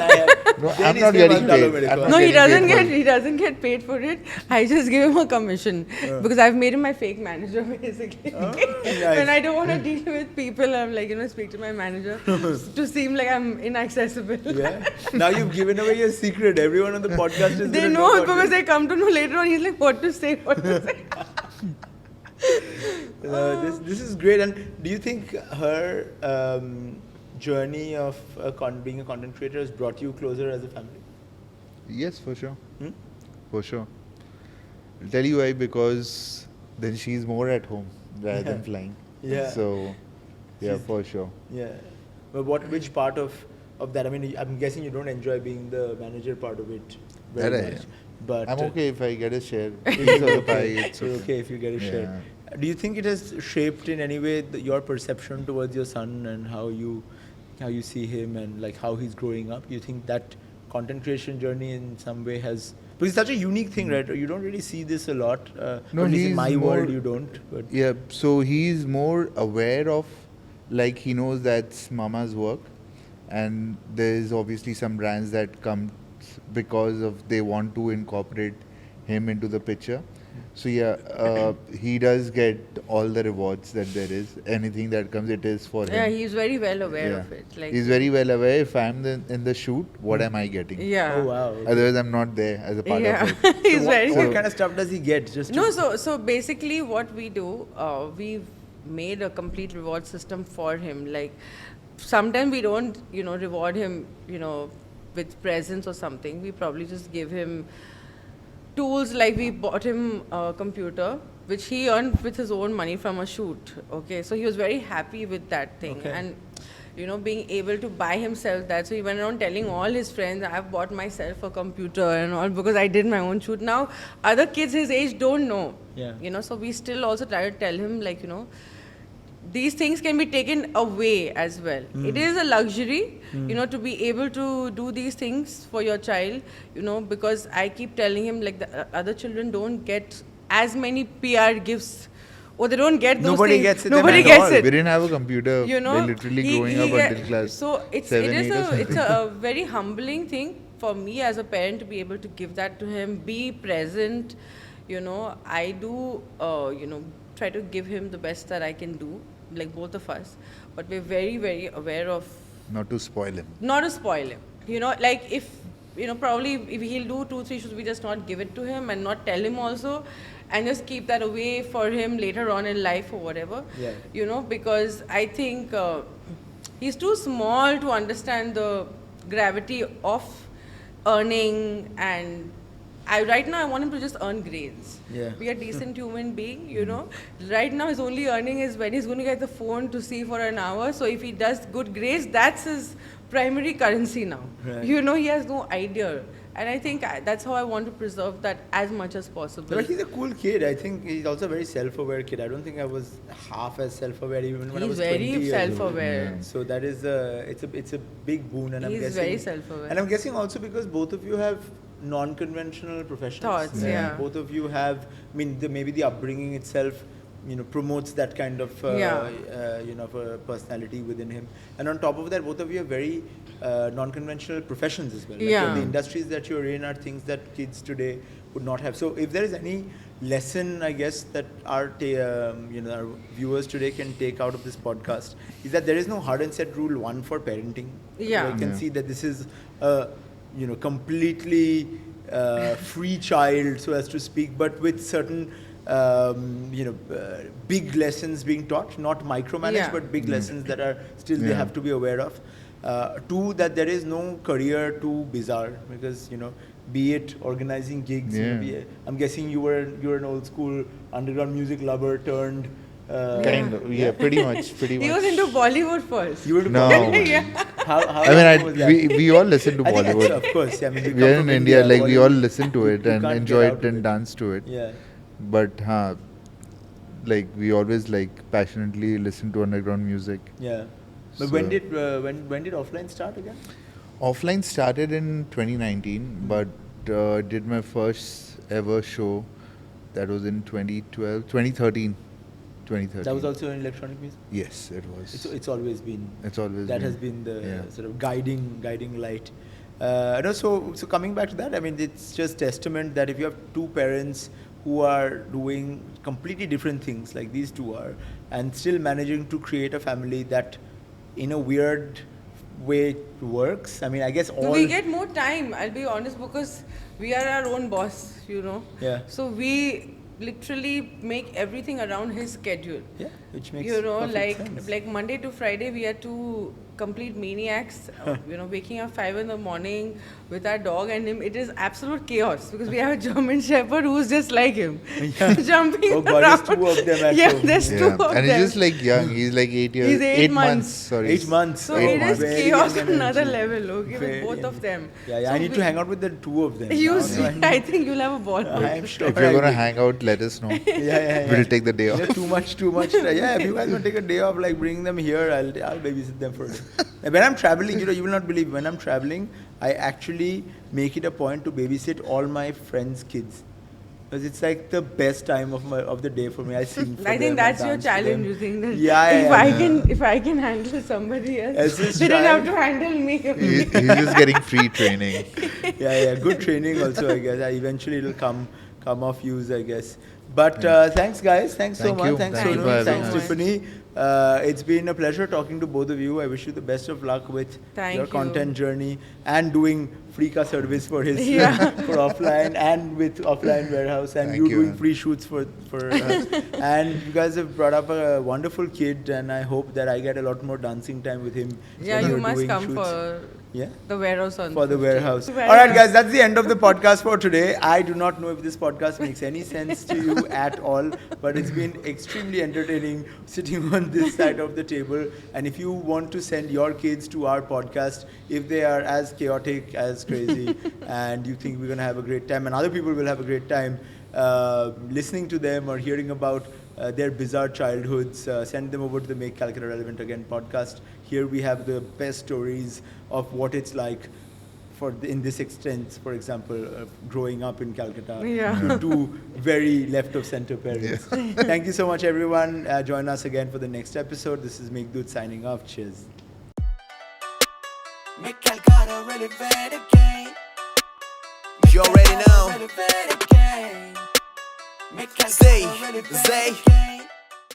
No, Then I'm it's not came getting as paid. Dalo I'm Medical. not No, he getting doesn't paid for get. He doesn't get paid for it. I just give him a commission because I've made him my fake manager basically. nice. When I don't want to deal with people, I'm like, you know, speak to my manager to seem like I'm inaccessible. Yeah. Now you've given away your secret. Everyone on the podcast is They gonna know about because this. they come to know later on. He's like, what to say, what to say. This is great. And do you think her journey of being a content creator has brought you closer as a family? Yes, for sure. Hmm? For sure. I'll tell you why, because then she's more at home rather than flying. Yeah. So, yeah, She's- for sure. Yeah. But which part of that? I mean, I'm guessing you don't enjoy being the manager part of it very That I much. am. But I'm okay if I get a share. Piece of the pie, it's You're okay. okay if you get a share. Do you think it has shaped in any way your perception towards your son and how you see him and like how he's growing up? Do you think that content creation journey in some way has, because it's such a unique thing, right? You don't really see this a lot. No, at least in he's my more- world you don't. But Yeah, so he's more aware of, like, he knows that's mama's work, and there's obviously some brands that come because of they want to incorporate him into the picture. So yeah, he does get all the rewards that there is. Anything that comes, it is for him. Yeah, he's very well aware Yeah. of it. Like He's very well aware. If I'm in the shoot, what am I getting? yeah. Oh wow. Okay. Otherwise, I'm not there as a part Yeah, of it. he's So very what kind of stuff does he get? Just No, to- so basically what we do, we've made a complete reward system for him. Like sometimes we don't, reward him, with presents or something. We probably just give him tools. Like we bought him a computer which he earned with his own money from a shoot. Okay, so he was very happy with that thing. Okay. And being able to buy himself that. So he went around telling all his friends, I've bought myself a computer and all because I did my own shoot. Now, other kids his age don't know. Yeah. So we still also try to tell him, like, these things can be taken away as well. It is a luxury, to be able to do these things for your child, because I keep telling him, like, the other children don't get as many PR gifts. Or they don't get those Nobody things. gets it Nobody at gets all. it. We didn't have a computer. We're literally growing up until class So it 7, is 8 or it's something. a very humbling thing for me as a parent to be able to give that to him, be present. I do, try to give him the best that I can do, like both of us. But we're very, very aware of Not to spoil him. not to spoil him. Like if, probably if he'll do 2, 3 shoots, we just not give it to him and not tell him also. And just keep that away for him later on in life or whatever. Yeah. Because I think he's too small to understand the gravity of earning. And right now I want him to just earn grades. Yeah. Be a decent human being, Right now his only earning is when he's going to get the phone to see for an hour. So if he does good grades, that's his primary currency now. Right. He has no idea. And I think that's how I want to preserve that as much as possible. But he's a cool kid. I think he's also a very self-aware kid. I don't think I was half as self-aware even when I He's was 20 very years old. self-aware. So that is it's a big boon, and I'm He's guessing very self-aware. And I'm guessing also because both of you have non-conventional professions. Thoughts, yeah. Both of you have. I mean, maybe the upbringing itself, promotes that kind of of a personality within him. And on top of that, both of you have very non-conventional professions as well. Like Yeah. the industries that you're in are things that kids today would not have. So if there is any lesson, I guess, that our our viewers today can take out of this podcast, is that there is no hard and set rule one for parenting. Yeah. I can Yeah. see that this is a completely free child, so as to speak, but with certain big lessons being taught, not micromanaged, Yeah. but big lessons that are still they Yeah. have to be aware of. Two, that there is no career too bizarre, because be it organizing gigs. Yeah. I'm guessing you're an old school underground music lover turned. Kind of. Yeah, pretty much. He was into Bollywood first. You were to No. Bollywood? How I mean, long was that? we all listen to I think Bollywood. of course, yeah. I mean, we We come are from in India, like we all Bollywood, listen to it you and can't enjoy get out it of and it. dance to it. Yeah. But like we always passionately listen to underground music. Yeah. But So- when did offline start again? Offline started in 2019, but did my first ever show. That was in 2013. That was also in electronic music. Yes, it was. It's always been. It's always That been. has been the Yeah. sort of guiding light. So coming back to that, I mean, it's just testament that if you have two parents who are doing completely different things, like these two are, and still managing to create a family that, in a weird way, works. I mean, I guess all. We get more time, I'll be honest, because we are our own boss, Yeah. So we literally make everything around his schedule. Yeah, which makes perfect sense. like Monday to Friday, we are two complete maniacs. Waking up 5 in the morning with our dog and him. It is absolute chaos because we have a German Shepherd who's just like him, Yeah. jumping Oh God, around. there's two of them at Yeah, home. there's two of And them. he's just like young. He's like 8 years. He's 8 months. Sorry. 8 months. So Oh, it is very chaos young on another energy. level, okay, Very with both young. of them. Yeah, So I need we- to hang out with the two of them. You now, see, so I think you'll have a ball. I'm sure. If you're I gonna will. hang out, let us know. Yeah. We'll take the day off. Yeah, too much. Yeah, if you guys want to take a day off, like bring them here, I'll babysit them for a day. When I'm traveling, you will not believe, when I'm traveling, I actually make it a point to babysit all my friends' kids. Because it's like the best time of the day for me. I sing for I them, think that's your dance for challenge. them. You think that Yeah, if I can handle somebody else, Else's they don't have child. to handle me. He's just getting free training. Yeah, good training also, I guess. Eventually it'll come come off use, I guess. But thanks, guys. Thanks so Thank much. you. Thanks, Thank you Sonu. for having Thanks, us. Tiffany. It's been a pleasure talking to both of you. I wish you the best of luck with Thank your you. content journey and doing free ka service for his Yeah. for offline and with offline warehouse and Thank you you, doing man. free shoots for and you guys have brought up a wonderful kid and I hope that I get a lot more dancing time with him. Yeah, when you you're must doing come shoots. for Yeah. the warehouse on For the 15th. warehouse. Warehouse. All right, guys, that's the end of the podcast for today. I do not know if this podcast makes any sense to you at all, but it's been extremely entertaining sitting on this side of the table. And if you want to send your kids to our podcast, if they are as chaotic, as crazy, and you think we're going to have a great time, and other people will have a great time listening to them or hearing about their bizarre childhoods, send them over to the Make Calcutta Relevant Again podcast. Here we have the best stories of what it's like in this extent, for example, growing up in Calcutta Yeah. to two very left of center parents. Thank you so much, everyone. Join us again for the next episode. This is Meghdut signing off. Cheers. Make Calcutta relevant again. You already know. Relevant again. Make Say, Calcutta relevant say. again.